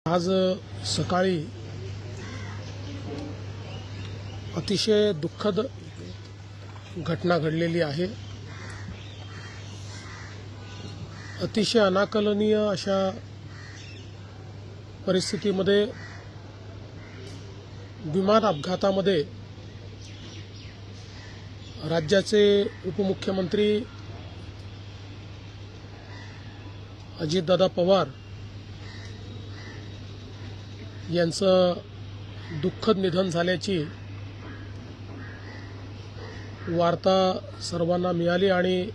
आज सकाळी अतिशय दुःखद घटना घडलेली आहे। अतिशय अनाकलनीय अशा परिस्थितीमध्ये विमान अपघातामध्ये राज्याचे उपमुख्यमंत्री अजितदादा पवार यांचं दुःखद निधन झाल्याची वार्ता सर्वांना मिळाली आणि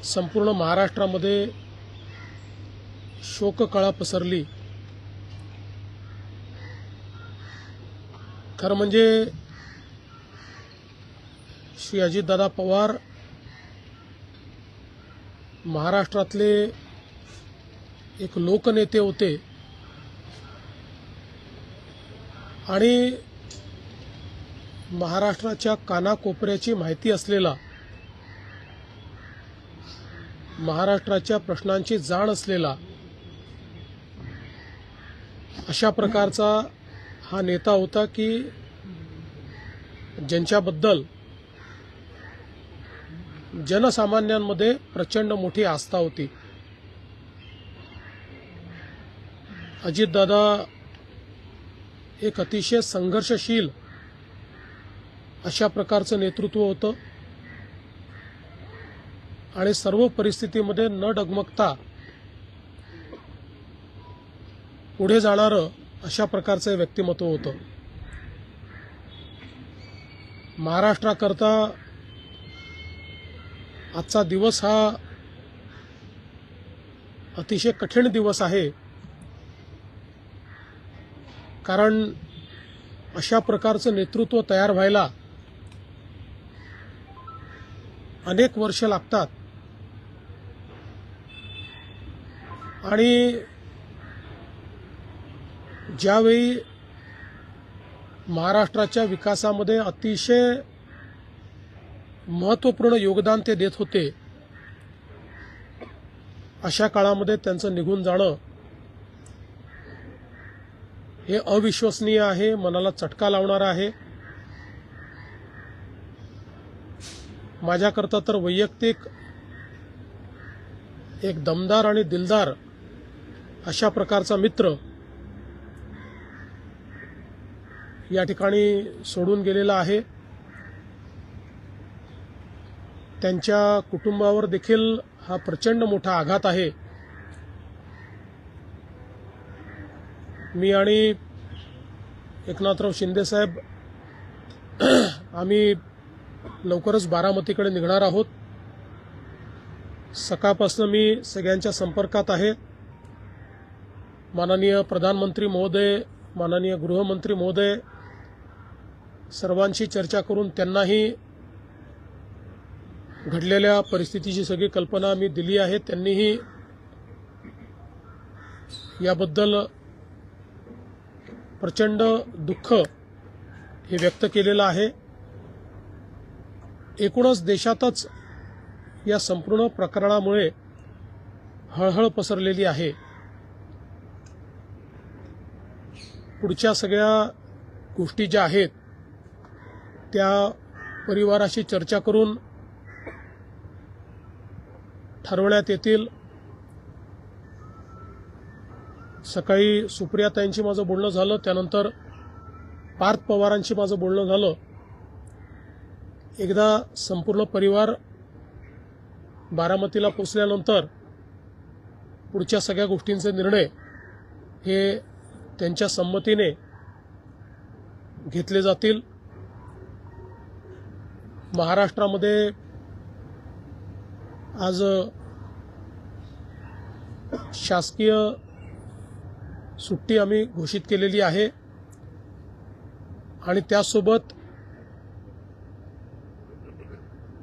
संपूर्ण महाराष्ट्रामध्ये शोककळा पसरली। खरं म्हणजे श्री अजितदादा पवार महाराष्ट्रातले एक लोकनेते होते आणि महाराष्ट्राच्या कानाकोपऱ्याची माहिती असलेला, महाराष्ट्राच्या प्रश्नांची जाण असलेला अशा प्रकारचा हा नेता होता की ज्यांच्याबद्दल जनसामान्यांमध्ये प्रचंड मोठी आस्था होती। अजितदादा एक अतिशय संघर्षशील अशा प्रकारचं नेतृत्व होतं आणि सर्व परिस्थितीमध्ये न डगमगता पुढे जाणारं अशा प्रकारचं व्यक्तिमत्व होतं। महाराष्ट्राकरता आजचा दिवस हा अतिशय कठीण दिवस आहे, कारण अशा प्रकारचं नेतृत्व तयार व्हायला अनेक वर्ष लागतात आणि ज्यावेळी महाराष्ट्राच्या विकासामध्ये अतिशय महत्त्वपूर्ण योगदान ते देत होते, अशा काळामध्ये त्यांचं निघून जाणं हे अविश्वसनीय आहे, मनाला चटका लावणारा आहे। माझ्याकरता तर वैयक्तिक एक दमदार आणि दिलदार अशा प्रकारचा मित्र या ठिकाणी सोडून गेलेला आहे। त्यांच्या कुटुंबावर देखील हा प्रचंड मोठा आघात आहे। मी आणि एकनाथराव शिंदे साहेब आम्ही लवकरच बारामतीकडे निघणार आहोत। सकाळपासून मी सगळ्यांच्या संपर्कात आहे। माननीय प्रधानमंत्री महोदय, माननीय गृहमंत्री महोदय सर्वांशी चर्चा करून त्यांनाही घडलेल्या परिस्थितीची सगळी कल्पना मी दिली आहे। त्यांनीही याबद्दल प्रचंड दुःख हे व्यक्त केलेलं आहे। एकूणच देशातच या संपूर्ण प्रकरणामुळे हळहळ पसरलेली आहे। पुढच्या सगळ्या गोष्टी ज्या आहेत त्या परिवाराशी चर्चा करून ठरवण्यात येतील। सकाळी सुप्रियाताईंशी माझं बोलणं झालं, त्यानंतर पार्थ पवारांशी माझं बोलणं झालं। एकदा संपूर्ण परिवार बारामतीला पोचल्यानंतर पुढच्या सगळ्या गोष्टींचे निर्णय हे त्यांच्या संमतीने घेतले जातील। महाराष्ट्रामध्ये आज शासकीय सुट्टी आम्ही घोषित केलेली आहे आणि त्यासोबत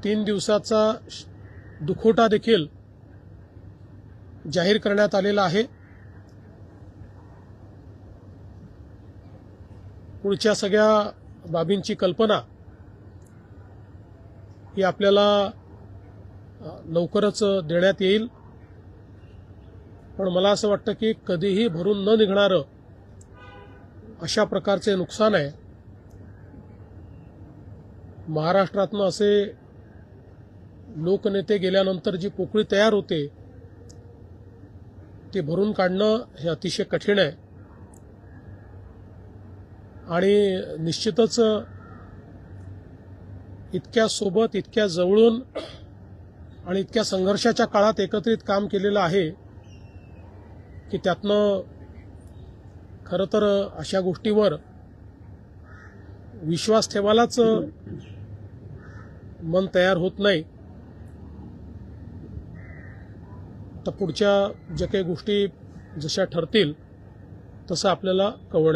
3 दिवसाचा दुखवटा देखील जाहीर करण्यात आलेला आहे। पुढच्या सगळ्या बाबींची कल्पना ही आपल्याला लवकरच देण्यात येईल। पण मला असं वाटतं की कधीही भरून न निघणारं अशा प्रकारचे नुकसान आहे. महाराष्ट्रातनं असे लोकनेते गेल्यानंतर जी पोकळी तयार होते ती भरून काढणं हे अतिशय कठीण आहे. आणि निश्चितच इतक्या सोबत, इतक्या जवळून आणि इतक्या संघर्षाच्या काळात एकत्रित काम केलेलं आहे की त्यातनं खरं तर अशा गोष्टीवर विश्वास ठेवायलाच मन तयार होत नाही. तर पुढच्या ज्या काही गोष्टी जशा ठरतील तसं आपल्याला कळवण्यात